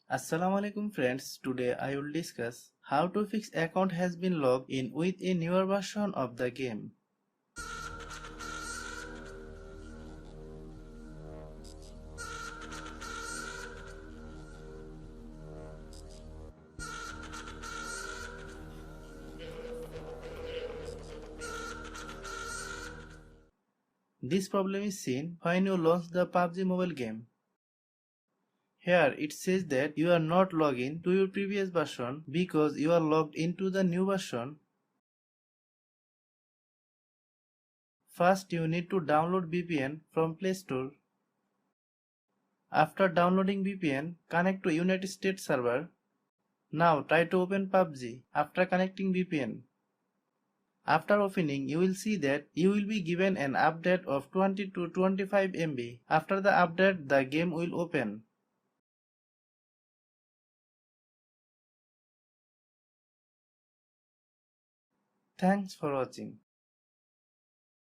Assalamualaikum friends, today I will discuss how to fix account has been logged in with a newer version of the game. This problem is seen when you launch the PUBG Mobile game. Here it says that you are not logged in to your previous version because you are logged into the new version. First you need to download VPN from Play Store. After downloading VPN, connect to United States server. Now try to open PUBG after connecting VPN. After opening, you will see that you will be given an update of 20 to 25 MB. After the update, the game will open. Thanks for watching.